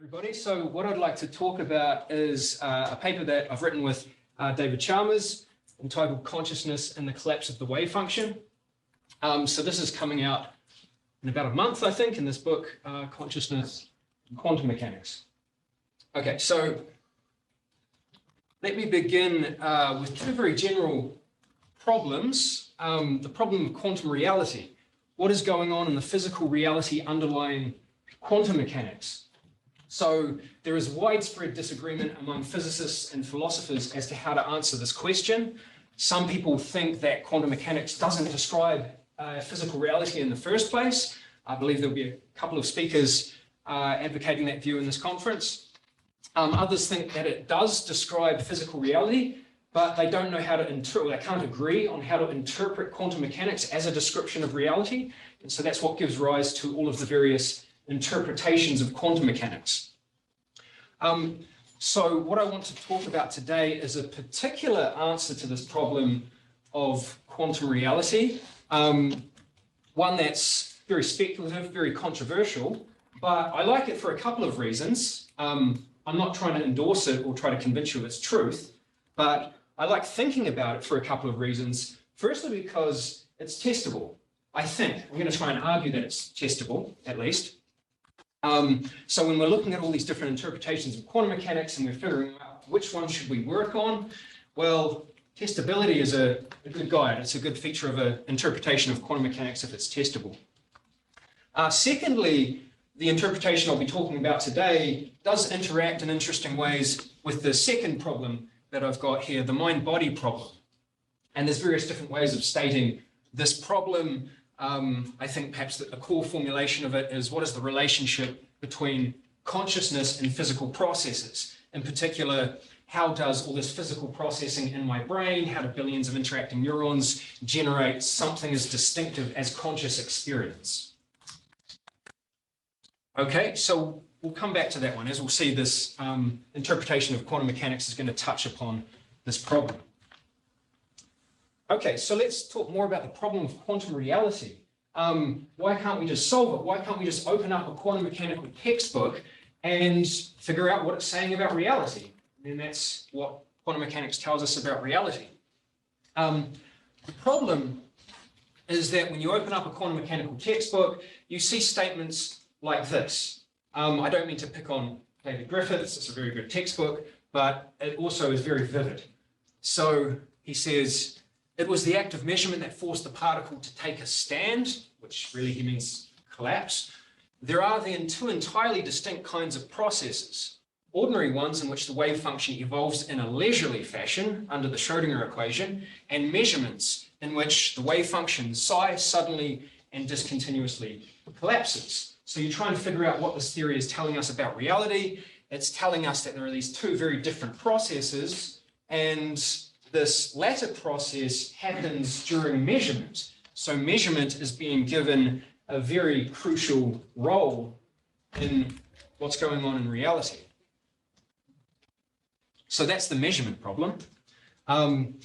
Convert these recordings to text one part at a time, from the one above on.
Everybody, so what I'd like to talk about is a paper that I've written with David Chalmers entitled Consciousness and the Collapse of the Wave Function. So this is coming out in about a month, I think, in this book, Consciousness and Quantum Mechanics. Okay, so let me begin with two very general problems. The problem of quantum reality. What is going on in the physical reality underlying quantum mechanics? So there is widespread disagreement among physicists and philosophers as to how to answer this question. Some people think that quantum mechanics doesn't describe physical reality in the first place. I believe there'll be a couple of speakers advocating that view in this conference. Others think that it does describe physical reality, but they don't know how to interpret, they can't agree on how to interpret quantum mechanics as a description of reality. And so that's what gives rise to all of the various interpretations of quantum mechanics. So what I want to talk about today is a particular answer to this problem of quantum reality, one that's very speculative, very controversial, but I like it for a couple of reasons. I'm not trying to endorse it or try to convince you of its truth, but I like thinking about it for a couple of reasons. Firstly, because it's testable, I think. I'm going to try and argue that it's testable, at least. So when we're looking at all these different interpretations of quantum mechanics and we're figuring out which one should we work on, well, testability is a good guide. It's a good feature of an interpretation of quantum mechanics if it's testable. Secondly, the interpretation I'll be talking about today does interact in interesting ways with the second problem that I've got here, the mind-body problem. And there's various different ways of stating this problem. I think perhaps that a core formulation of it is what is the relationship between consciousness and physical processes? In particular, how does all this physical processing in my brain, how do billions of interacting neurons generate something as distinctive as conscious experience? Okay, so we'll come back to that one. As we'll see, this interpretation of quantum mechanics is going to touch upon this problem. Okay, so let's talk more about the problem of quantum reality. Why can't we just solve it? Why can't we just open up a quantum mechanical textbook and figure out what it's saying about reality? And that's what quantum mechanics tells us about reality. The problem is that when you open up a quantum mechanical textbook, you see statements like this. I don't mean to pick on David Griffiths, it's a very good textbook, but it also is very vivid. So he says, it was the act of measurement that forced the particle to take a stand, which really he means collapse. There are then two entirely distinct kinds of processes. Ordinary ones in which the wave function evolves in a leisurely fashion under the Schrödinger equation, and measurements in which the wave function psi suddenly and discontinuously collapses. So you're trying to figure out what this theory is telling us about reality. It's telling us that there are these two very different processes, and this latter process happens during measurement. So measurement is being given a very crucial role in what's going on in reality. So that's the measurement problem. And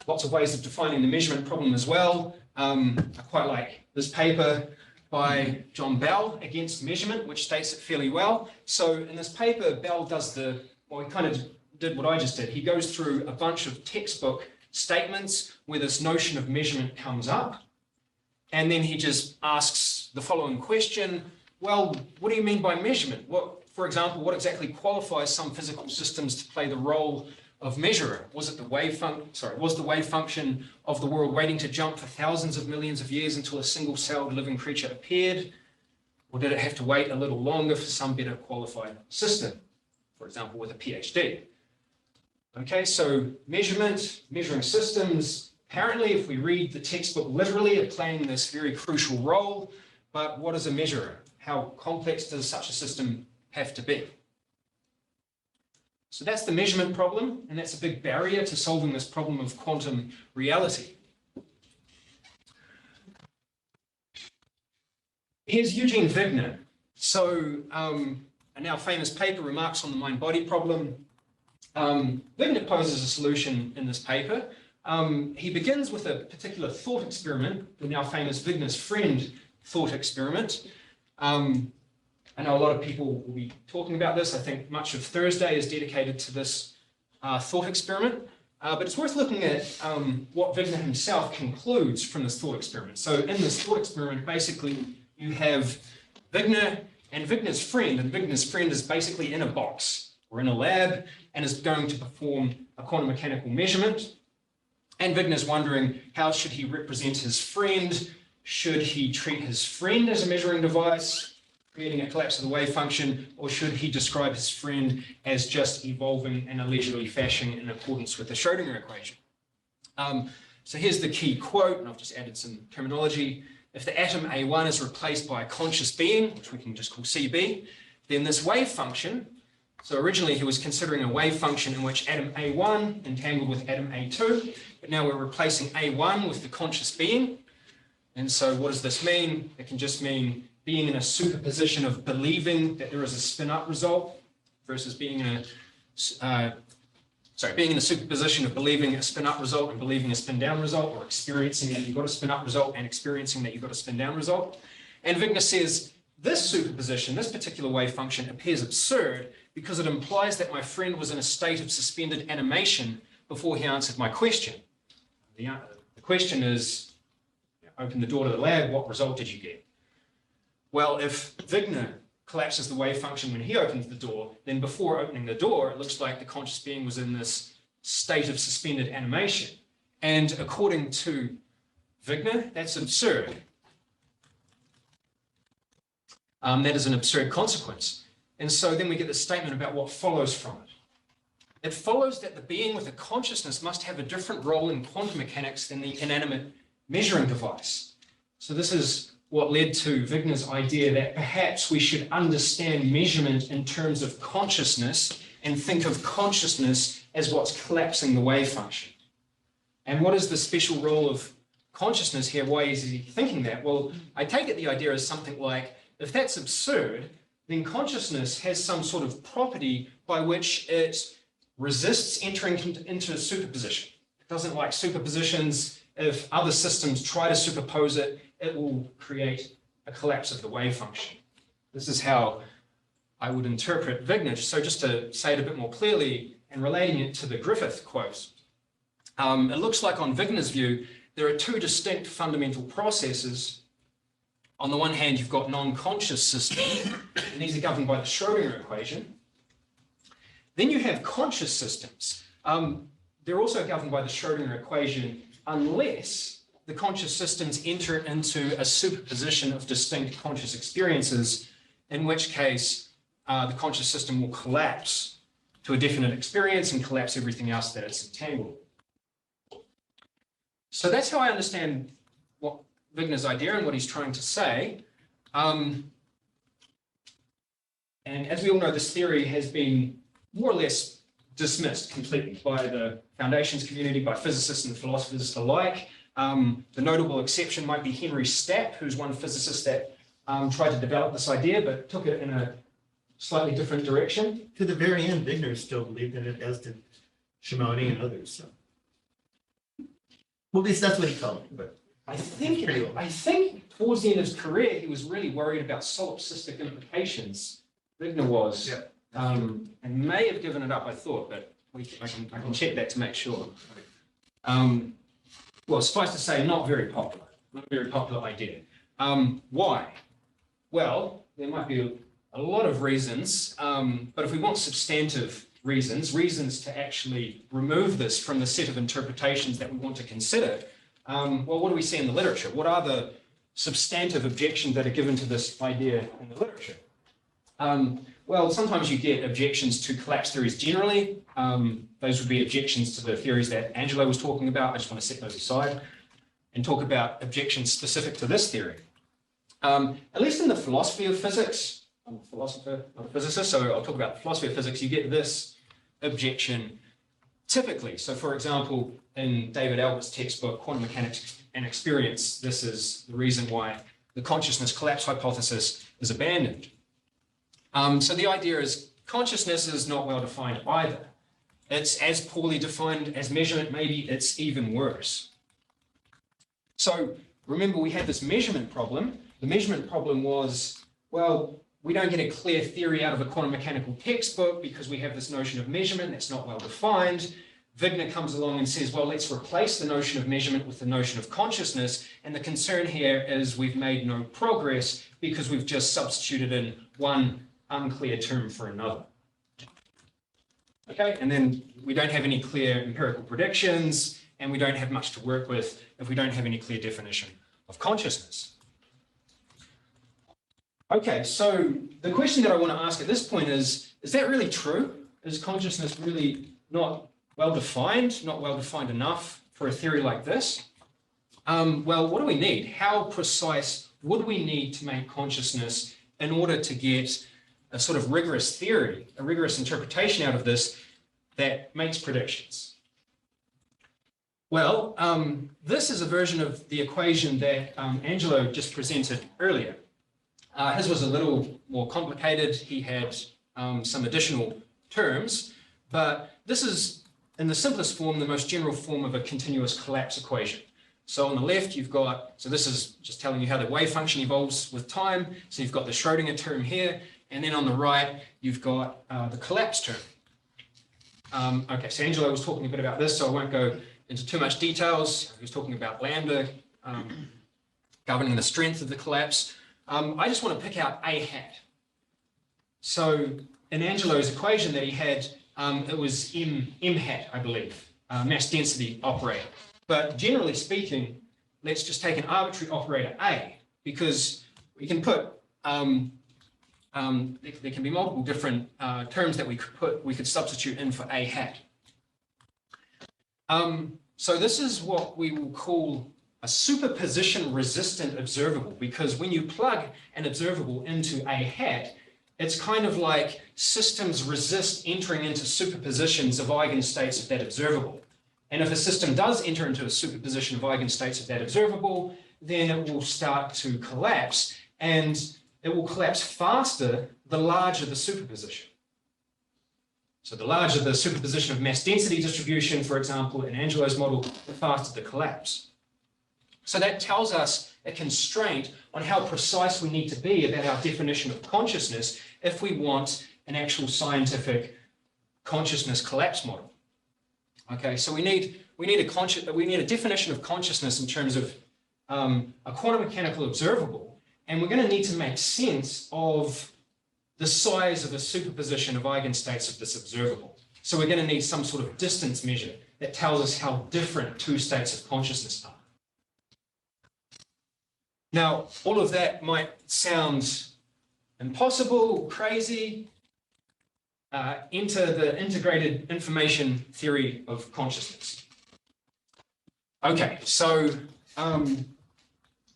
lots of ways of defining the measurement problem as well. I quite like this paper by John Bell against measurement, which states it fairly well. So in this paper, Bell does he kind of did what I just did. He goes through a bunch of textbook statements where this notion of measurement comes up. And then he just asks the following question, well, what do you mean by measurement? For example, what exactly qualifies some physical systems to play the role of measurer? Was it the wave function of the world waiting to jump for thousands of millions of years until a single-celled living creature appeared? Or did it have to wait a little longer for some better qualified system, for example, with a PhD? Okay, so measuring systems, apparently, if we read the textbook literally, are playing this very crucial role. But what is a measurer? How complex does such a system have to be? So that's the measurement problem, and that's a big barrier to solving this problem of quantum reality. Here's Eugene Wigner. So a now famous paper remarks on the mind-body problem. Wigner poses a solution in this paper. He begins with a particular thought experiment, the now famous Wigner's friend thought experiment. I know a lot of people will be talking about this. I think much of Thursday is dedicated to this thought experiment. But it's worth looking at what Wigner himself concludes from this thought experiment. So in this thought experiment, basically, you have Wigner and Wigner's friend, and Wigner's friend is basically in a box or in a lab and is going to perform a quantum mechanical measurement. And Wigner's wondering, how should he represent his friend? Should he treat his friend as a measuring device, creating a collapse of the wave function, or should he describe his friend as just evolving in a leisurely fashion in accordance with the Schrodinger equation? So here's the key quote, and I've just added some terminology. If the atom A1 is replaced by a conscious being, which we can just call CB, then this wave function, so originally he was considering a wave function in which atom A1 entangled with atom A2, but now we're replacing A1 with the conscious being. And so what does this mean? It can just mean being in a superposition of believing that there is a spin-up result versus being in a, being in a superposition of believing a spin-up result and believing a spin-down result, or experiencing that you've got a spin-up result and experiencing that you've got a spin-down result. And Wigner says, this superposition, this particular wave function appears absurd because it implies that my friend was in a state of suspended animation before he answered my question. The question is, open the door to the lab, what result did you get? Well, if Wigner collapses the wave function when he opens the door, then before opening the door, it looks like the conscious being was in this state of suspended animation. And according to Wigner, that's absurd. That is an absurd consequence. And so then we get the statement about what follows from it. It follows that the being with a consciousness must have a different role in quantum mechanics than the inanimate measuring device. So this is what led to Wigner's idea that perhaps we should understand measurement in terms of consciousness and think of consciousness as what's collapsing the wave function. And what is the special role of consciousness here? Why is he thinking that? Well, I take it the idea is something like, if that's absurd, then consciousness has some sort of property by which it resists entering into superposition. It doesn't like superpositions. If other systems try to superpose it, it will create a collapse of the wave function. This is how I would interpret Wigner. So just to say it a bit more clearly and relating it to the Griffith quote, it looks like on Wigner's view, there are two distinct fundamental processes. On the one hand, you've got non-conscious systems, and these are governed by the Schrodinger equation. Then you have conscious systems. They're also governed by the Schrodinger equation unless the conscious systems enter into a superposition of distinct conscious experiences, in which case the conscious system will collapse to a definite experience and collapse everything else that it's entangled. So that's how I understand what Wigner's idea and what he's trying to say. And as we all know, this theory has been more or less dismissed completely by the foundations community, by physicists and philosophers alike. The notable exception might be Henry Stapp, who's one physicist that tried to develop this idea, but took it in a slightly different direction. To the very end, Wigner still believed in it, as did Shimoni and others. So. Well, at least that's what he called it. But I think towards the end of his career, he was really worried about solipsistic implications. Wigner was, yeah, and may have given it up, I thought, but I can check that to make sure. Well, suffice to say, not very popular idea. Why? Well, there might be a lot of reasons, but if we want substantive reasons to actually remove this from the set of interpretations that we want to consider, well, what do we see in the literature? What are the substantive objections that are given to this idea in the literature? Well, sometimes you get objections to collapse theories generally. Those would be objections to the theories that Angelo was talking about. I just want to set those aside and talk about objections specific to this theory. At least in the philosophy of physics, I'm a philosopher, not a physicist, so I'll talk about the philosophy of physics. You get this objection typically. So for example, in David Albert's textbook, Quantum Mechanics and Experience, this is the reason why the consciousness collapse hypothesis is abandoned. So the idea is consciousness is not well defined either. It's as poorly defined as measurement, maybe it's even worse. So remember, we had this measurement problem. The measurement problem was, well, we don't get a clear theory out of a quantum mechanical textbook because we have this notion of measurement that's not well defined. Wigner comes along and says, well, let's replace the notion of measurement with the notion of consciousness. And the concern here is we've made no progress because we've just substituted in one unclear term for another. Okay, and then we don't have any clear empirical predictions, and we don't have much to work with if we don't have any clear definition of consciousness. Okay, so the question that I want to ask at this point is that really true? Is consciousness really not well-defined, not well-defined enough for a theory like this? Well, what do we need? How precise would we need to make consciousness in order to get a sort of rigorous theory, a rigorous interpretation out of this that makes predictions? Well, this is a version of the equation that Angelo just presented earlier. His was a little more complicated. He had some additional terms, but this is, in the simplest form, the most general form of a continuous collapse equation. So on the left, you've got, so this is just telling you how the wave function evolves with time. So you've got the Schrodinger term here, and then on the right, you've got the collapse term. Okay, so Angelo was talking a bit about this, so I won't go into too much details. He was talking about lambda governing the strength of the collapse. I just want to pick out A hat. So in Angelo's equation that he had, it was M hat, I believe, mass density operator. But generally speaking, let's just take an arbitrary operator A, because we can put, there can be multiple different terms that we could substitute in for A hat. So this is what we will call a superposition resistant observable, because when you plug an observable into A hat, it's kind of like systems resist entering into superpositions of eigenstates of that observable. And if a system does enter into a superposition of eigenstates of that observable, then it will start to collapse, and it will collapse faster the larger the superposition. So the larger the superposition of mass density distribution, for example, in Angelo's model, the faster the collapse. So that tells us a constraint on how precise we need to be about our definition of consciousness if we want an actual scientific consciousness collapse model. Okay, so we need a definition of consciousness in terms of a quantum mechanical observable, and we're going to need to make sense of the size of a superposition of eigenstates of this observable. So we're going to need some sort of distance measure that tells us how different two states of consciousness are. Now, all of that might sound impossible, crazy. Enter the integrated information theory of consciousness. Okay, so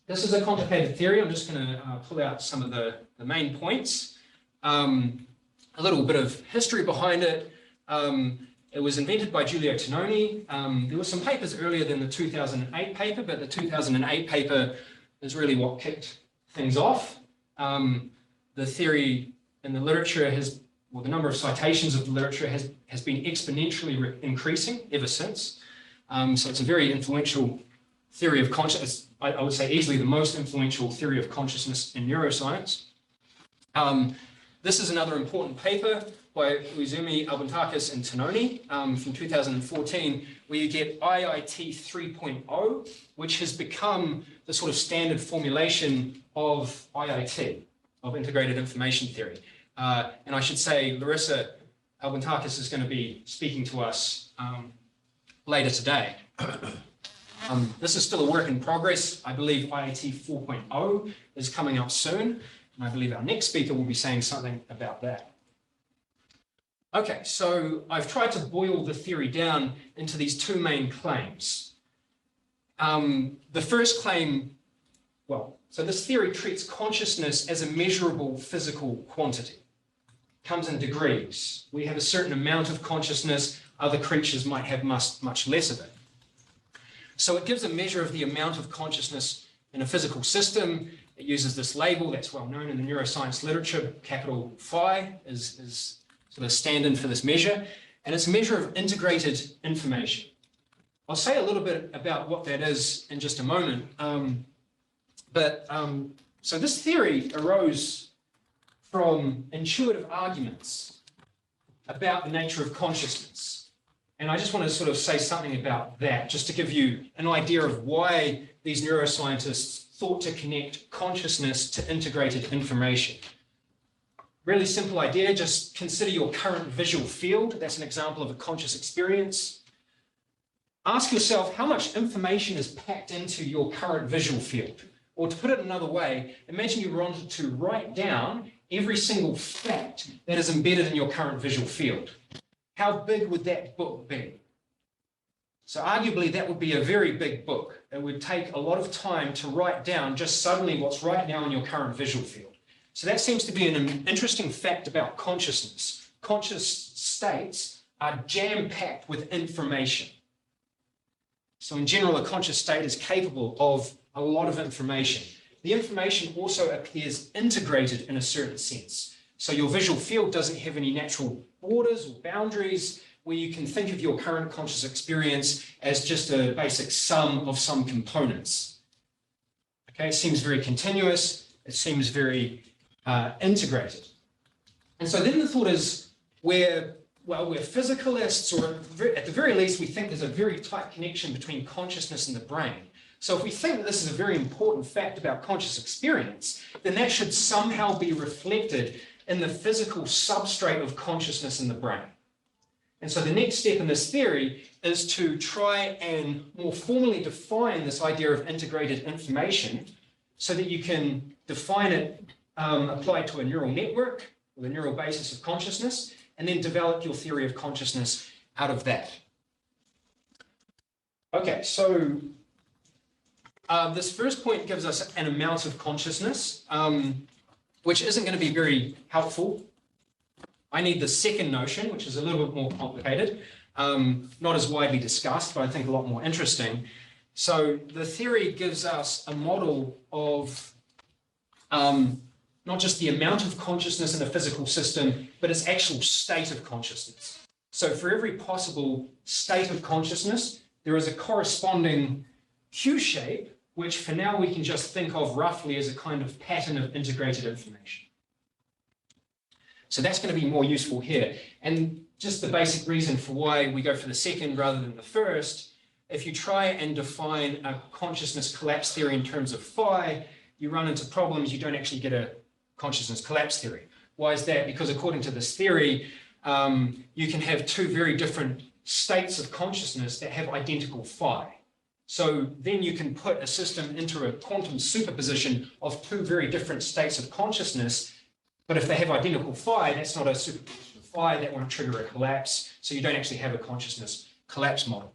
this is a complicated theory. I'm just going to pull out some of the main points. A little bit of history behind it. It was invented by Giulio Tononi. There were some papers earlier than the 2008 paper, but the 2008 paper is really what kicked things off. The theory in the literature has, well, the number of citations of the literature has been exponentially increasing ever since. So it's a very influential theory of consciousness. I would say easily the most influential theory of consciousness in neuroscience. This is another important paper by Uzumi, Albantakis, and Tononi from 2014, where you get IIT 3.0, which has become the sort of standard formulation of IIT, of integrated information theory. And I should say, Larissa Albantakis is going to be speaking to us later today. This is still a work in progress. I believe IIT 4.0 is coming up soon, and I believe our next speaker will be saying something about that. Okay, so I've tried to boil the theory down into these two main claims. The first claim, well, so this theory treats consciousness as a measurable physical quantity. It comes in degrees. We have a certain amount of consciousness, other creatures might have much less of it. So it gives a measure of the amount of consciousness in a physical system. It uses this label that's well known in the neuroscience literature. Capital Phi is sort of stand-in for this measure, and it's a measure of integrated information. I'll say a little bit about what that is in just a moment. So this theory arose from intuitive arguments about the nature of consciousness. And I just want to sort of say something about that, just to give you an idea of why these neuroscientists thought to connect consciousness to integrated information. Really simple idea, just consider your current visual field. That's an example of a conscious experience. Ask yourself how much information is packed into your current visual field. Or to put it another way, imagine you wanted to write down every single fact that is embedded in your current visual field. How big would that book be? So arguably that would be a very big book. It would take a lot of time to write down just suddenly what's right now in your current visual field. So that seems to be an interesting fact about consciousness. Conscious states are jam-packed with information. So in general, a conscious state is capable of a lot of information. The information also appears integrated in a certain sense. So your visual field doesn't have any natural borders or boundaries where you can think of your current conscious experience as just a basic sum of some components. Okay, it seems very continuous. It seems very integrated. And so then the thought is we're physicalists, or at the very least, we think there's a very tight connection between consciousness and the brain. So if we think that this is a very important fact about conscious experience, then that should somehow be reflected in the physical substrate of consciousness in the brain. And so the next step in this theory is to try and more formally define this idea of integrated information so that you can define it applied to a neural network or the neural basis of consciousness, and then develop your theory of consciousness out of that. Okay, so this first point gives us an amount of consciousness, which isn't going to be very helpful. I need the second notion, which is a little bit more complicated, not as widely discussed, but I think a lot more interesting. So the theory gives us a model of not just the amount of consciousness in a physical system, but its actual state of consciousness. So for every possible state of consciousness, there is a corresponding Q shape, which for now we can just think of roughly as a kind of pattern of integrated information. So that's going to be more useful here. And just the basic reason for why we go for the second rather than the first, if you try and define a consciousness collapse theory in terms of phi, you run into problems. You don't actually get a consciousness collapse theory. Why is that? Because according to this theory, you can have two very different states of consciousness that have identical phi. So then you can put a system into a quantum superposition of two very different states of consciousness. But if they have identical phi, that's not a superposition of phi. That won't trigger a collapse. So you don't actually have a consciousness collapse model.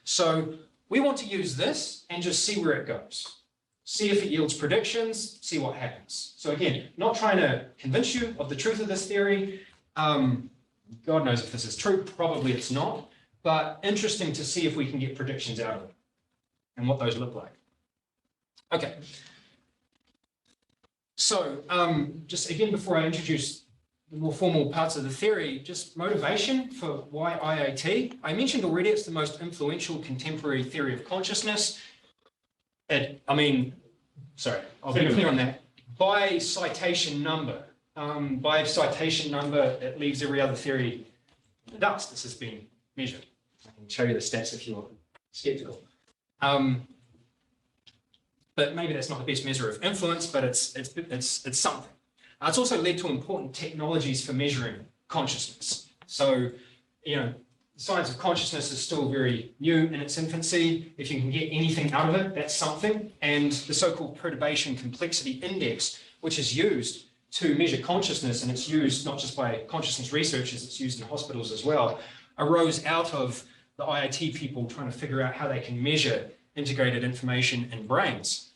So we want to use this and just see where it goes. See if it yields predictions, see what happens. So again, not trying to convince you of the truth of this theory. God knows if this is true, probably it's not, but interesting to see if we can get predictions out of it and what those look like. Okay. So just again, before I introduce the more formal parts of the theory, just motivation for why IAT. I mentioned already it's the most influential contemporary theory of consciousness. I'll be clear on that. By citation number, it leaves every other theory in the dust. This has been measured. I can show you the stats if you're skeptical. But maybe that's not the best measure of influence, but it's something. It's also led to important technologies for measuring consciousness. So, the science of consciousness is still very new in its infancy. If you can get anything out of it, that's something. And the so-called perturbation complexity index, which is used to measure consciousness, and it's used not just by consciousness researchers, it's used in hospitals as well, arose out of the IIT people trying to figure out how they can measure integrated information in brains.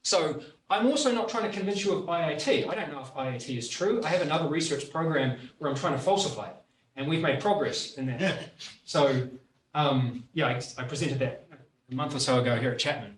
So I'm also not trying to convince you of IIT. I don't know if IIT is true. I have another research program where I'm trying to falsify it. And we've made progress in that. So, I presented that a month or so ago here at Chapman.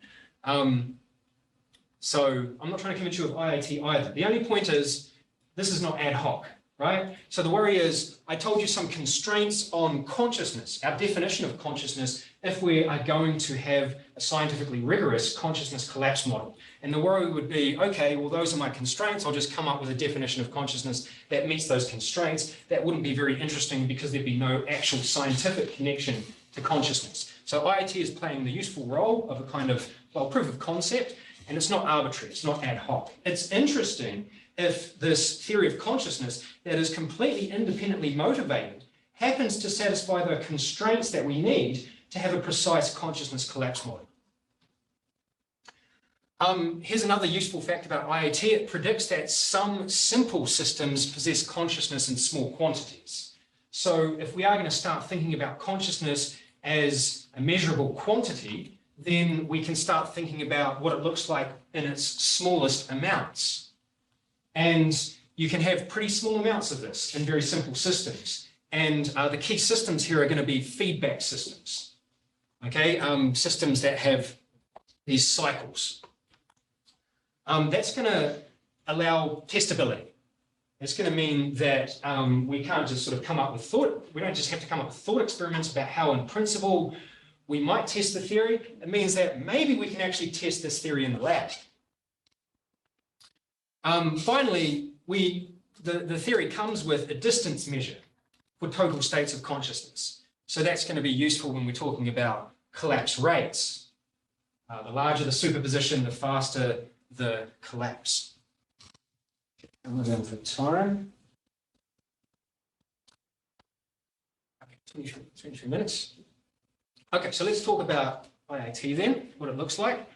So I'm not trying to convince you of IIT either. The only point is, this is not ad hoc. right? So the worry is, I told you some constraints on consciousness, our definition of consciousness, if we are going to have a scientifically rigorous consciousness collapse model. And the worry would be, okay, well, those are my constraints. I'll just come up with a definition of consciousness that meets those constraints. That wouldn't be very interesting because there'd be no actual scientific connection to consciousness. So IIT is playing the useful role of a kind of, well, proof of concept, and it's not arbitrary, it's not ad hoc. It's interesting if this theory of consciousness that is completely independently motivated happens to satisfy the constraints that we need to have a precise consciousness collapse model. Here's another useful fact about IIT. It predicts that some simple systems possess consciousness in small quantities. So if we are going to start thinking about consciousness as a measurable quantity, then we can start thinking about what it looks like in its smallest amounts. And you can have pretty small amounts of this in very simple systems. And the key systems here are going to be feedback systems, okay? Systems that have these cycles. That's going to allow testability. It's going to mean that we can't just sort of come up with thought. We don't just have to come up with thought experiments about how in principle we might test the theory. It means that maybe we can actually test this theory in the lab. Finally, the theory comes with a distance measure for total states of consciousness. So that's going to be useful when we're talking about collapse rates. The larger the superposition, the faster the collapse. I'm going for time. Okay, 23 minutes. Okay, so let's talk about IIT then, what it looks like.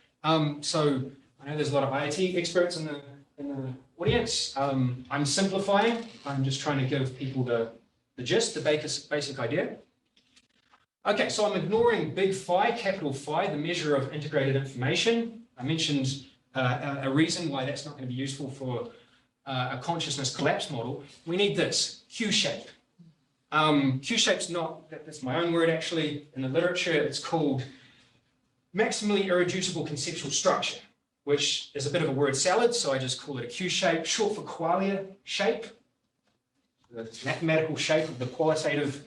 So I know there's a lot of IIT experts in the audience. I'm simplifying. I'm just trying to give people the gist, the basic idea. Okay, so I'm ignoring big phi, capital Phi, the measure of integrated information. I mentioned a reason why that's not going to be useful for a consciousness collapse model. We need this, Q shape. Q shape's not, that's my own word actually, in the literature, it's called maximally irreducible conceptual structure, which is a bit of a word salad, so I just call it a Q shape, short for qualia shape, the mathematical shape of the qualitative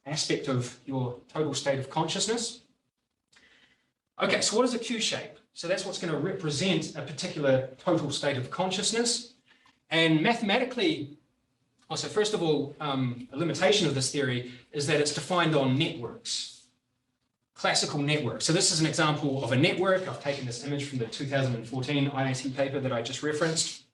aspect of your total state of consciousness. Okay, so what is a Q shape? So that's what's going to represent a particular total state of consciousness. And mathematically, so first of all, a limitation of this theory is that it's defined on networks, classical networks. So this is an example of a network. I've taken this image from the 2014 IIT paper that I just referenced.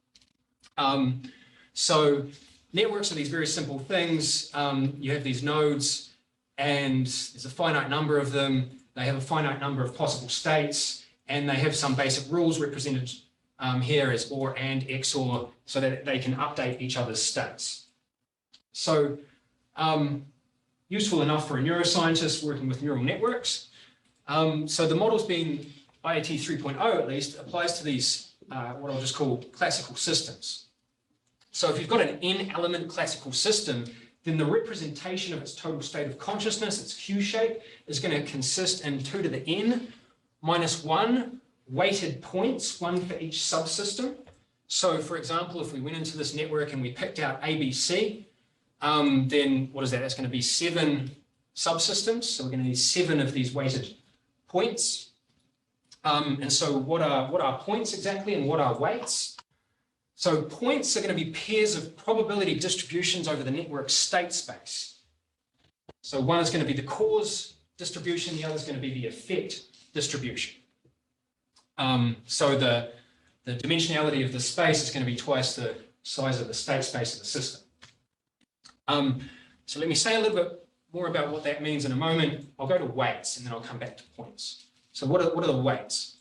So networks are these very simple things. You have these nodes, and there's a finite number of them. They have a finite number of possible states, and they have some basic rules represented here as OR and XOR, so that they can update each other's states. So useful enough for a neuroscientist working with neural networks. So the model's been IIT 3.0 at least, applies to these, what I'll just call classical systems. So if you've got an n-element classical system, then the representation of its total state of consciousness, its Q shape, is going to consist in 2 to the n minus 1 weighted points, one for each subsystem. So for example, if we went into this network and we picked out ABC, then what is that? That's going to be 7 subsystems. So we're going to need 7 of these weighted points. And so what are points exactly, and what are weights? So points are going to be pairs of probability distributions over the network state space. So one is going to be the cause distribution, the other is going to be the effect distribution. So the dimensionality of the space is going to be twice the size of the state space of the system. So let me say a little bit more about what that means in a moment. I'll go to weights and then I'll come back to points. So what are the weights?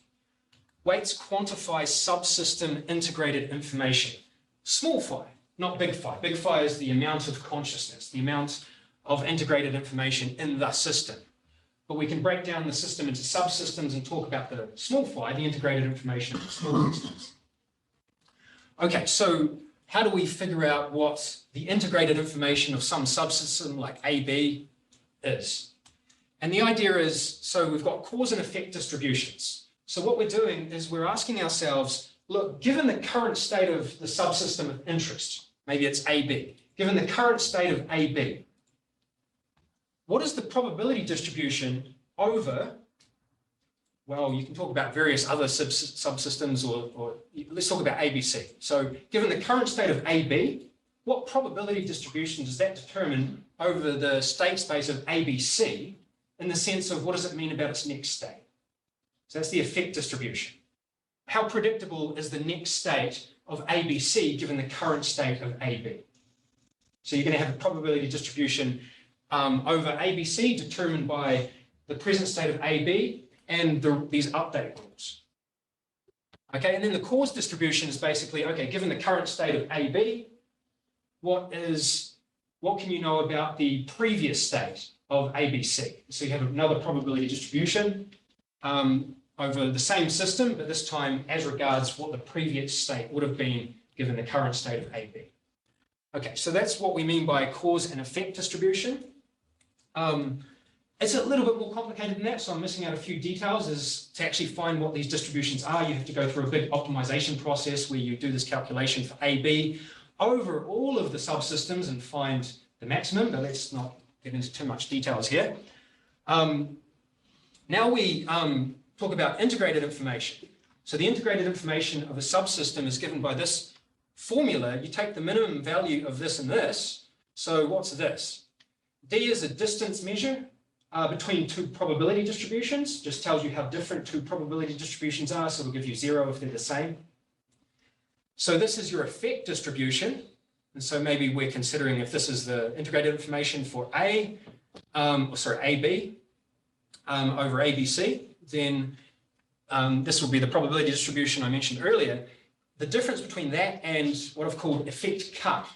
Weights quantify subsystem integrated information. Small phi, not big phi. Big phi is the amount of consciousness, the amount of integrated information in the system. But we can break down the system into subsystems and talk about the small phi, the integrated information of the small systems. Okay, so how do we figure out what the integrated information of some subsystem like AB is? And the idea is, so we've got cause and effect distributions. So what we're doing is we're asking ourselves, look, given the current state of the subsystem of interest, maybe it's AB, given the current state of AB, what is the probability distribution over, well, you can talk about various other subsystems, or let's talk about ABC. So given the current state of AB, what probability distribution does that determine over the state space of ABC in the sense of what does it mean about its next state? So that's the effect distribution. How predictable is the next state of ABC given the current state of AB? So you're going to have a probability distribution over ABC determined by the present state of AB and these update rules. Okay, and then the cause distribution is basically, okay, given the current state of AB, what can you know about the previous state of ABC? So you have another probability distribution over the same system, but this time as regards what the previous state would have been given the current state of AB. Okay, so that's what we mean by cause and effect distribution. It's a little bit more complicated than that, so I'm missing out a few details. Is to actually find what these distributions are, you have to go through a big optimization process where you do this calculation for AB over all of the subsystems and find the maximum, but let's not get into too much details here. Now we talk about integrated information. So the integrated information of a subsystem is given by this formula. You take the minimum value of this and this. So what's this? D is a distance measure between two probability distributions. Just tells you how different two probability distributions are. So we'll give you 0 if they're the same. So this is your effect distribution. And so maybe we're considering if this is the integrated information for AB over ABC, then this will be the probability distribution I mentioned earlier. The difference between that and what I've called effect cut.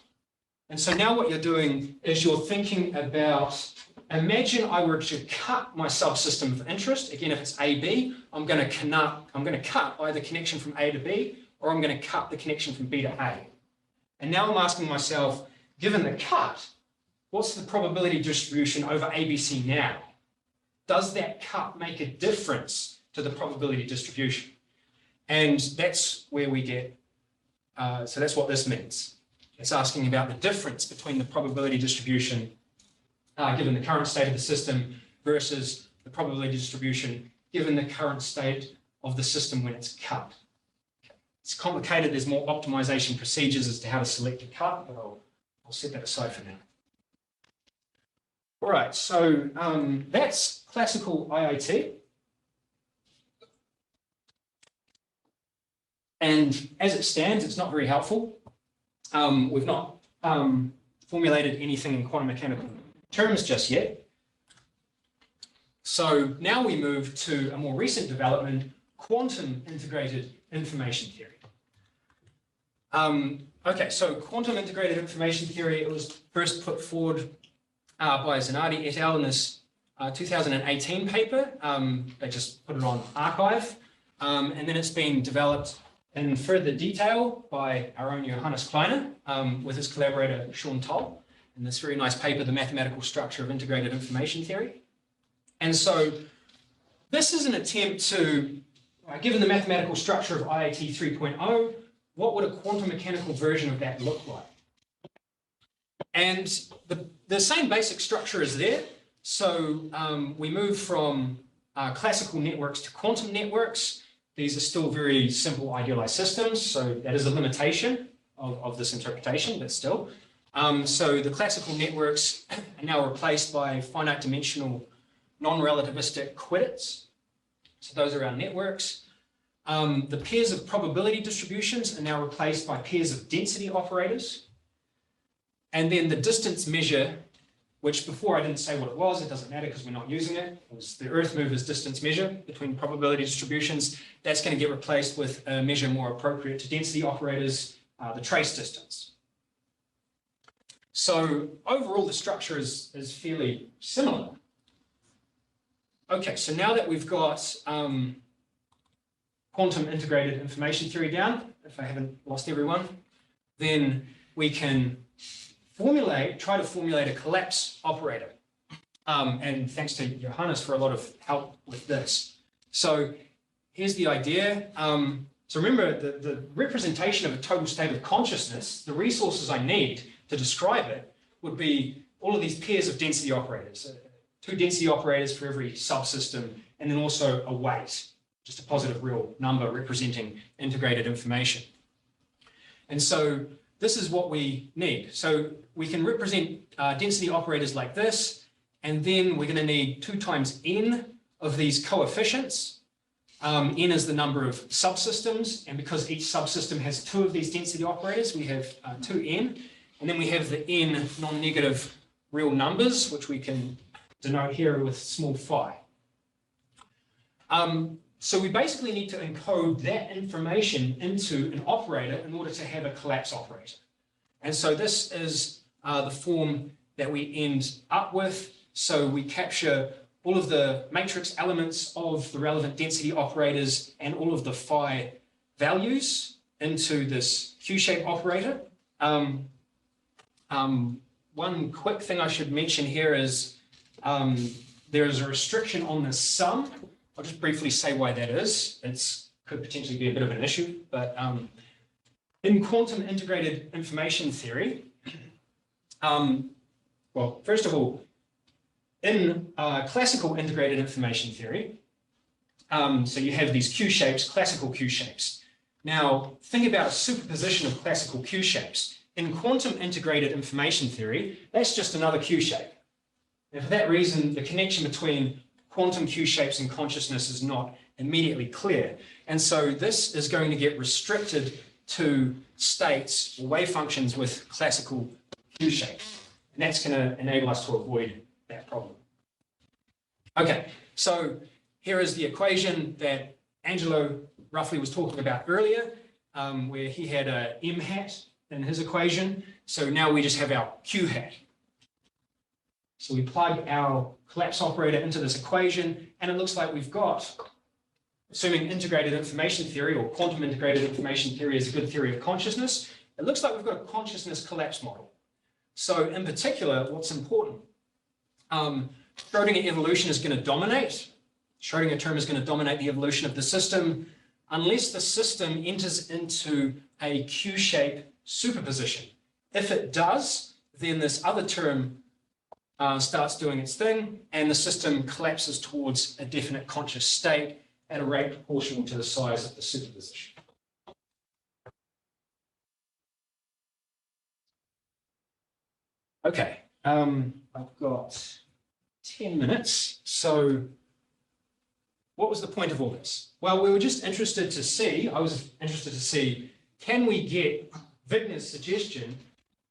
And so now what you're doing is you're thinking about, imagine I were to cut my subsystem of interest. Again, if it's AB, I'm going to cut either connection from A to B, or I'm going to cut the connection from B to A. And now I'm asking myself, given the cut, what's the probability distribution over ABC now? Does that cut make a difference to the probability distribution? And that's where we get, so that's what this means. It's asking about the difference between the probability distribution given the current state of the system versus the probability distribution given the current state of the system when it's cut. It's complicated. There's more optimization procedures as to how to select a cut, but I'll set that aside for now. All right, so that's classical IIT. And as it stands, it's not very helpful. We've not formulated anything in quantum mechanical terms just yet. So now we move to a more recent development, quantum integrated information theory. Okay, so quantum integrated information theory, it was first put forward by Zanardi et al. In this 2018 paper. They just put it on archive. And then it's been developed in further detail by our own Johannes Kleiner with his collaborator Sean Toll in this very nice paper, The Mathematical Structure of Integrated Information Theory. And so this is an attempt to, given the mathematical structure of IIT 3.0, what would a quantum mechanical version of that look like? And the same basic structure is there. So we move from classical networks to quantum networks. These are still very simple idealized systems, so that is a limitation of this interpretation, but still. So the classical networks are now replaced by finite dimensional non-relativistic qubits. So those are our networks. The pairs of probability distributions are now replaced by pairs of density operators. And then the distance measure, which before I didn't say what it was, it doesn't matter because we're not using it. It was the Earth mover's distance measure between probability distributions. That's going to get replaced with a measure more appropriate to density operators, the trace distance. So overall, the structure is fairly similar. Okay, so now that we've got quantum integrated information theory down, if I haven't lost everyone, then we can try to formulate a collapse operator. And thanks to Johannes for a lot of help with this. So here's the idea. So remember, the representation of a total state of consciousness, the resources I need to describe it would be all of these pairs of density operators, two density operators for every subsystem, and then also a weight, just a positive real number representing integrated information. And so this is what we need. So we can represent density operators like this, and then we're going to need 2 times n of these coefficients. N is the number of subsystems, and because each subsystem has 2 of these density operators, we have 2n, and then we have the n non-negative real numbers, which we can denote here with small phi. So we basically need to encode that information into an operator in order to have a collapse operator. And so this is the form that we end up with. So we capture all of the matrix elements of the relevant density operators and all of the phi values into this Q-shape operator. One quick thing I should mention here is there is a restriction on the sum. I'll just briefly say why that is. It could potentially be a bit of an issue, but in quantum integrated information theory, well, first of all, in classical integrated information theory, so you have these Q-shapes, classical Q-shapes. Now, think about a superposition of classical Q-shapes. In quantum integrated information theory, that's just another Q-shape. And for that reason, the connection between quantum Q-shapes and consciousness is not immediately clear. And so this is going to get restricted to states or wave functions with classical Q-shapes. And that's going to enable us to avoid that problem. Okay, so here is the equation that Angelo roughly was talking about earlier, where he had a m hat in his equation. So now we just have our q hat. So we plug our collapse operator into this equation, and it looks like we've got, assuming integrated information theory or quantum integrated information theory is a good theory of consciousness, it looks like we've got a consciousness collapse model. So in particular, what's important, Schrodinger evolution is going to dominate. Schrodinger term is going to dominate the evolution of the system unless the system enters into a Q-shape superposition. If it does, then this other term starts doing its thing, and the system collapses towards a definite conscious state at a rate proportional to the size of the superposition. Okay, I've got 10 minutes. So what was the point of all this? Well, we were just interested to see, I was interested to see, can we get Wigner's suggestion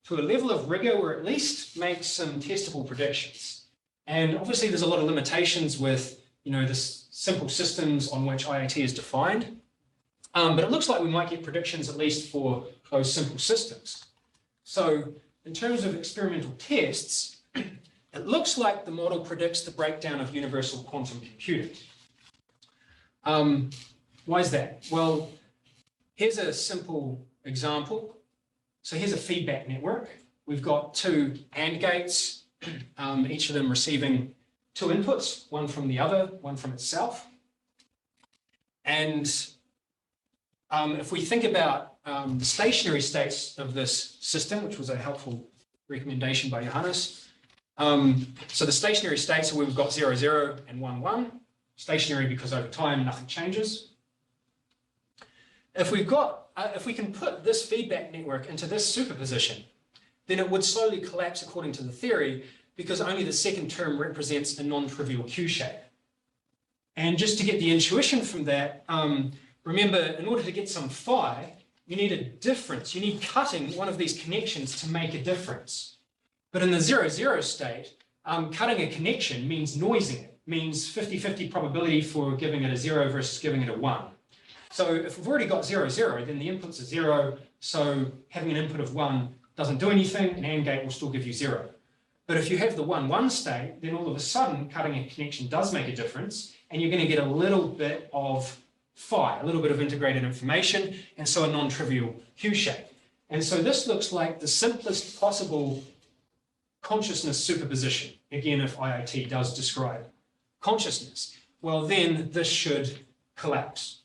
to a level of rigor where at least make some testable predictions? And obviously there's a lot of limitations with, this simple systems on which IoT is defined. But it looks like we might get predictions at least for those simple systems. So in terms of experimental tests, it looks like the model predicts the breakdown of universal quantum computing. Why is that? Well, here's a simple example. So here's a feedback network. We've got 2 AND gates, each of them receiving 2 inputs, one from the other, one from itself. And if we think about the stationary states of this system, which was a helpful recommendation by Johannes. So the stationary states are where we've got 0, 0 and 1, 1. Stationary because over time nothing changes. If we can put this feedback network into this superposition, then it would slowly collapse according to the theory because only the second term represents a non-trivial Q shape. And just to get the intuition from that, remember, in order to get some phi, you need a difference. You need cutting one of these connections to make a difference. But in the 0, 0 state, cutting a connection means noising it, means 50-50 probability for giving it a 0 versus giving it a 1. So if we've already got 0, 0, then the inputs are 0. So having an input of 1 doesn't do anything. An AND gate will still give you 0. But if you have the 1, 1 state, then all of a sudden cutting a connection does make a difference. And you're going to get a little bit of phi, a little bit of integrated information, and so a non-trivial Q shape. And so this looks like the simplest possible consciousness superposition. Again, if IoT does describe consciousness, well, then this should collapse.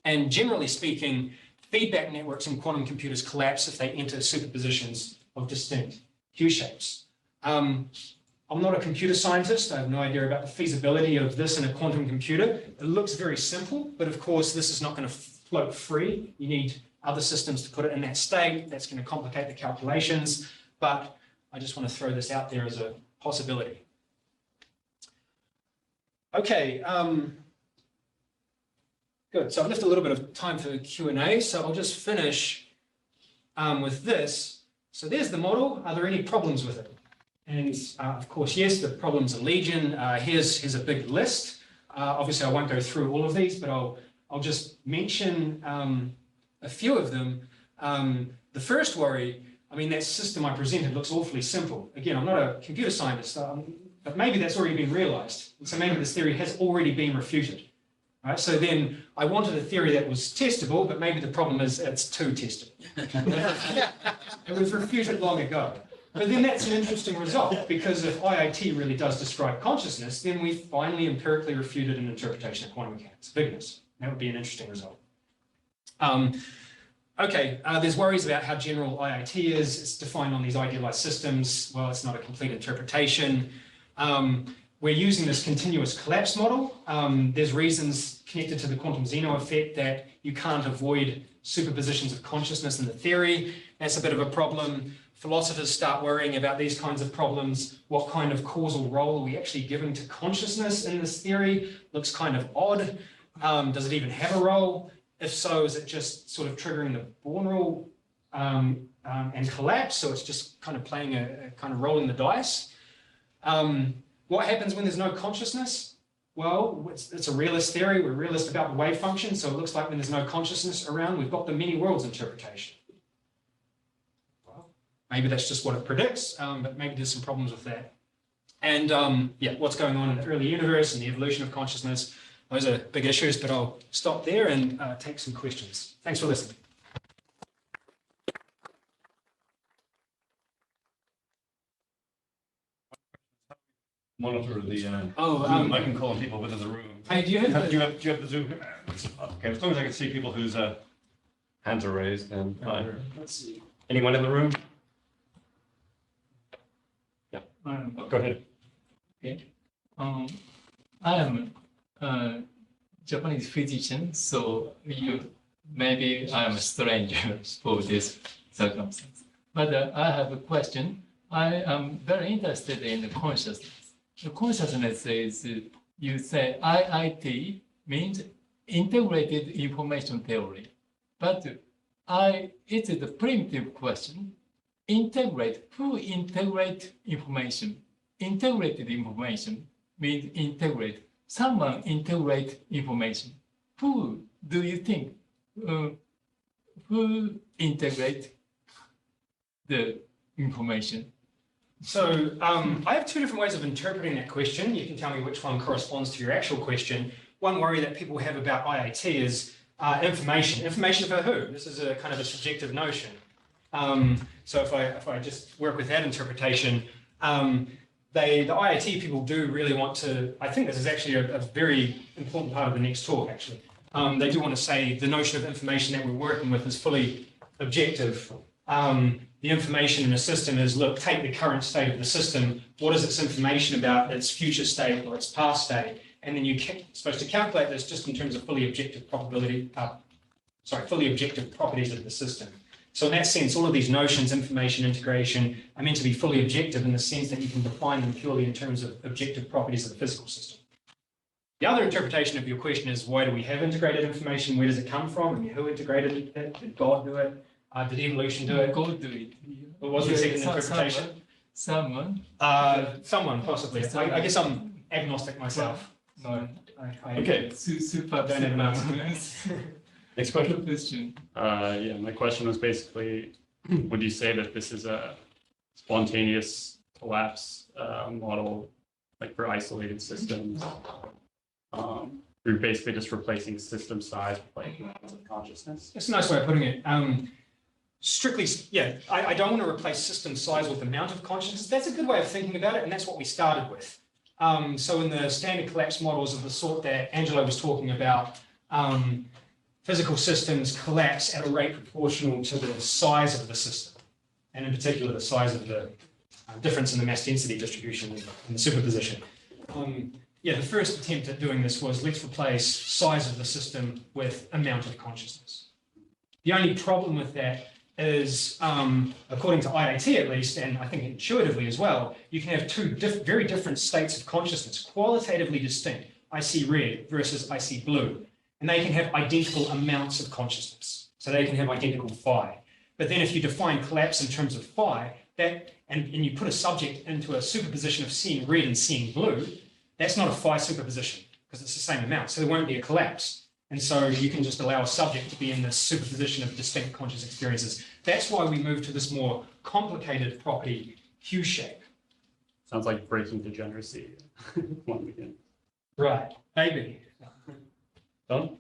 And generally speaking, feedback networks in quantum computers collapse if they enter superpositions of distinct Q shapes. I'm not a computer scientist. I have no idea about the feasibility of this in a quantum computer. It looks very simple, but of course, this is not going to float free. You need other systems to put it in that state. That's going to complicate the calculations, but I just want to throw this out there as a possibility. Okay, good. So I've left a little bit of time for Q&A, so I'll just finish with this. So there's the model. Are there any problems with it? And of course, yes, the problems are legion. Here's a big list. Obviously, I won't go through all of these, but I'll just mention a few of them. The first worry, I mean, that system I presented looks awfully simple. Again, I'm not a computer scientist, but maybe that's already been realized. And so maybe this theory has already been refuted. Right? So then I wanted a theory that was testable, but maybe the problem is it's too testable. It was refuted long ago. But then that's an interesting result, because if IIT really does describe consciousness, then we finally empirically refuted an interpretation of quantum mechanics, Wigner's. That would be an interesting result. Okay, there's worries about how general IIT is. It's defined on these idealized systems. Well, it's not a complete interpretation. We're using this continuous collapse model. There's reasons connected to the quantum Zeno effect that you can't avoid superpositions of consciousness in the theory. That's a bit of a problem. Philosophers start worrying about these kinds of problems. What kind of causal role are we actually giving to consciousness in this theory? Looks kind of odd. Does it even have a role? If so, is it just sort of triggering the Born rule and collapse? So it's just kind of playing a kind of rolling the dice. What happens when there's no consciousness? Well, it's a realist theory. We're realist about the wave function. So it looks like when there's no consciousness around, we've got the many worlds interpretation. Maybe that's just what it predicts, but maybe there's some problems with that. And yeah, what's going on in the early universe and the evolution of consciousness, those are big issues, but I'll stop there and take some questions. Thanks for listening. Monitor the Zoom. I can call on people within the room. Hey, do you have do you have the Zoom? Okay, as long as I can see people whose hands are raised, then fine. Let's see. Anyone in the room? Yeah. Go ahead. Okay. I am a Japanese physician, so maybe I am a stranger for this circumstance. But I have a question. I am very interested in the consciousness. The consciousness is, you say IIT means integrated information theory. But it is a primitive question. Who integrate information? Integrated information means integrate. Someone integrate information. Who do you think? Who integrate the information? So I have two different ways of interpreting that question. You can tell me which one corresponds to your actual question. One worry that people have about IIT is information. Information for who? This is a kind of a subjective notion. So if I just work with that interpretation, the IIT people do really want to, I think this is actually a very important part of the next talk, actually. They do want to say the notion of information that we're working with is fully objective. The information in a system is, look, take the current state of the system. What is its information about its future state or its past state? And then you're supposed to calculate this just in terms of fully objective properties of the system. So in that sense, all of these notions, information integration, are meant to be fully objective in the sense that you can define them purely in terms of objective properties of the physical system. The other interpretation of your question is, why do we have integrated information? Where does it come from? I mean, who integrated it? Did God do it? Did evolution do it? God do it. Or was there a second interpretation? Someone. Someone, possibly. I guess I'm agnostic myself. So I Okay. Super. don't have an answer. Next question. Yeah, my question was basically, would you say that this is a spontaneous collapse model, like for isolated systems? You're basically just replacing system size with like levels of consciousness. That's a nice way of putting it. Strictly, yeah, I don't want to replace system size with amount of consciousness. That's a good way of thinking about it, and that's what we started with. So in the standard collapse models of the sort that Angelo was talking about, physical systems collapse at a rate proportional to the size of the system. and in particular the size of the difference in the mass density distribution in the superposition. Yeah, the first attempt at doing this was let's replace size of the system with amount of consciousness. The only problem with that is, according to IAT at least, and I think intuitively as well, you can have two very different states of consciousness, qualitatively distinct. I see red versus I see blue. And they can have identical amounts of consciousness. So they can have identical phi. But then if you define collapse in terms of phi, and you put a subject into a superposition of seeing red and seeing blue, that's not a phi superposition because it's the same amount. So there won't be a collapse. And so you can just allow a subject to be in this superposition of distinct conscious experiences. That's why we move to this more complicated property, Q shape. Sounds like breaking degeneracy. One weekend. Right, maybe. Done?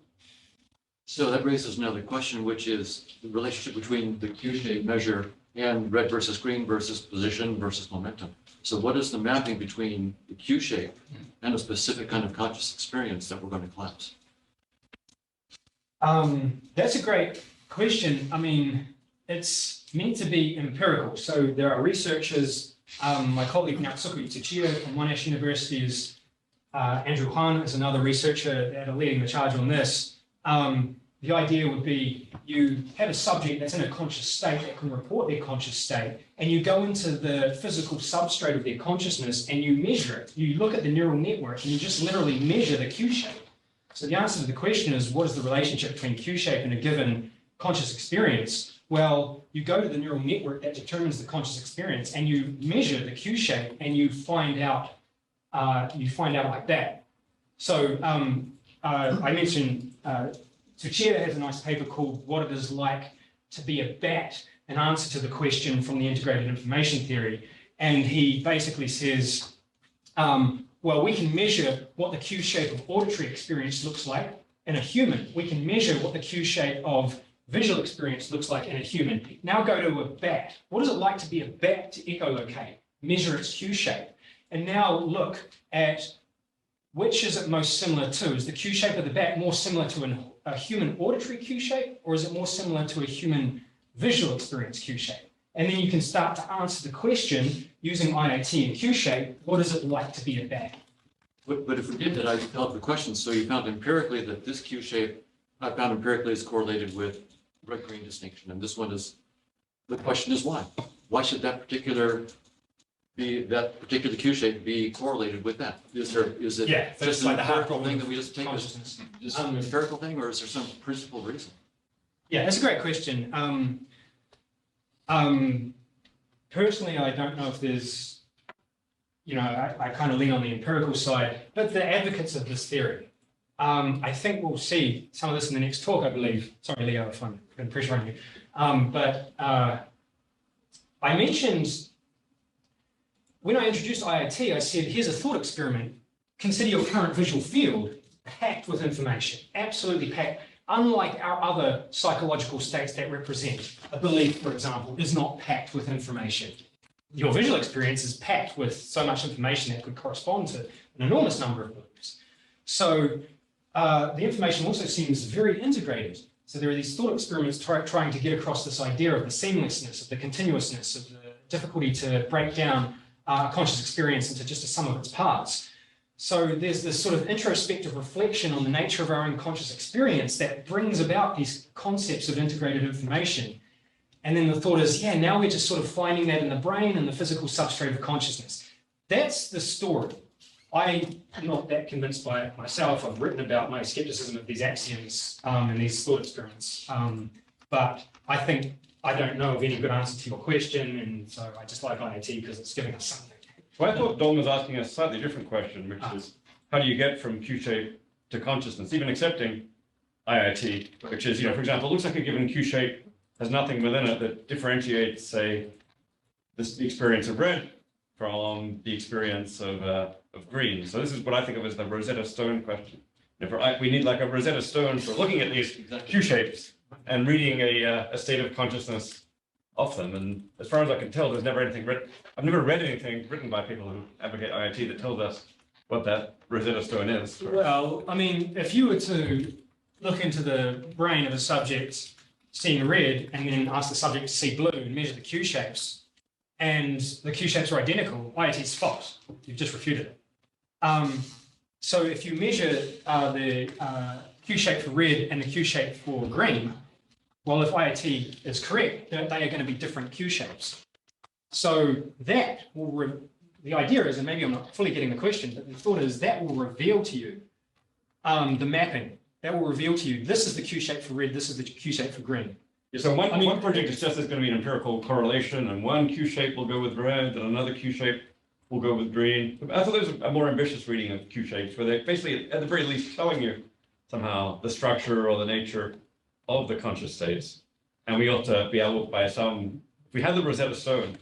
So that raises another question, which is the relationship between the Q-shaped measure and red versus green versus position versus momentum. So what is the mapping between the Q shape and a specific kind of conscious experience that we're going to collapse? That's a great question. I mean, it's meant to be empirical. So there are researchers, my colleague Natsuko Tsuchiya from Monash University is Andrew Han is another researcher that are leading the charge on this. The idea would be you have a subject that's in a conscious state that can report their conscious state, and you go into the physical substrate of their consciousness and you measure it. You look at the neural network and you just literally measure the Q shape. So the answer to the question is, what is the relationship between Q shape and a given conscious experience? Well, you go to the neural network that determines the conscious experience and you measure the Q shape and you find out like that. So I mentioned Tsuchiya has a nice paper called What It Is Like to Be a Bat, an answer to the question from the integrated information theory. And he basically says, well, we can measure what the Q shape of auditory experience looks like in a human. We can measure what the Q shape of visual experience looks like in a human. Now go to a bat. What is it like to be a bat to echolocate? Measure its Q shape. And now look at which is it most similar to? Is the Q shape of the bat more similar to a human auditory Q shape, or is it more similar to a human visual experience Q shape? And then you can start to answer the question using IAT and Q shape, what is it like to be a bat? But if we did that, I developed the question. So you found empirically that this Q shape, I found empirically is correlated with red-green distinction. And this one is, the question is why? Why should that particular Q shape be correlated with that? Is it just an empirical thing that we just take as just an empirical thing, or is there some principal reason? Yeah, that's a great question. Personally, I don't know if there's, I kind of lean on the empirical side, but the advocates of this theory, I think we'll see some of this in the next talk, I believe. Sorry, Leo, if I'm putting pressure on you. But I mentioned, when I introduced IAT, I said, here's a thought experiment. Consider your current visual field packed with information, absolutely packed. Unlike our other psychological states that represent a belief, for example, is not packed with information. Your visual experience is packed with so much information that could correspond to an enormous number of beliefs. So the information also seems very integrated. So there are these thought experiments trying to get across this idea of the seamlessness, of the continuousness, of the difficulty to break down conscious experience into just a sum of its parts. So there's this sort of introspective reflection on the nature of our own conscious experience that brings about these concepts of integrated information. And then the thought is, now we're just sort of finding that in the brain and the physical substrate of consciousness. That's the story. I'm not that convinced by it myself. I've written about my skepticism of these axioms and these thought experiments. But I think I don't know of any good answer to your question. And so I just like IAT because it's giving us something. Well, I thought Don was asking a slightly different question, which is, how do you get from Q shape to consciousness, even accepting IIT, which is, for example, it looks like a given Q shape has nothing within it that differentiates, say, the experience of red from the experience of green. So this is what I think of as the Rosetta Stone question. We need like a Rosetta Stone for looking at these Q shapes and reading a state of consciousness of them. And as far as I can tell, there's never anything written. I've never read anything written by people who advocate IIT that tells us what that Rosetta Stone is. Well, I mean, if you were to look into the brain of a subject, seeing red and then ask the subject to see blue and measure the Q shapes, and the Q shapes are identical, IIT is false. You've just refuted it. So if you measure the Q shape for red and the Q shape for green, well, if IIT is correct, they are going to be different Q shapes. So that will, the idea is, and maybe I'm not fully getting the question, but the thought is that will reveal to you the mapping. That will reveal to you, this is the Q shape for red, this is the Q shape for green. Yeah, so one project is just there's going to be an empirical correlation, and one Q shape will go with red, and another Q shape will go with green. I thought there was a more ambitious reading of Q shapes, where they're basically, at the very least, telling you somehow the structure or the nature of the conscious states. And we ought to be able, by some, if we had the Rosetta Stone,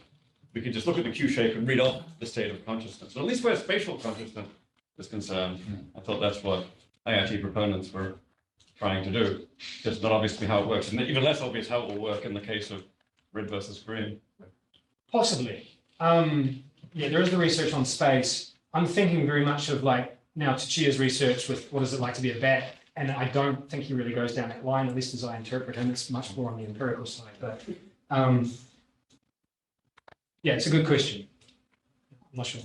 we could just look at the Q shape and read off the state of consciousness. So at least where spatial consciousness is concerned, I thought that's what IIT proponents were trying to do. Just not obviously how it works, and even less obvious how it will work in the case of red versus green. Possibly. Yeah, there is the research on space. I'm thinking very much of like now Tchia's research with what is it like to be a bat, and I don't think he really goes down that line, at least as I interpret him. It's much more on the empirical side. But yeah, it's a good question. I'm not sure.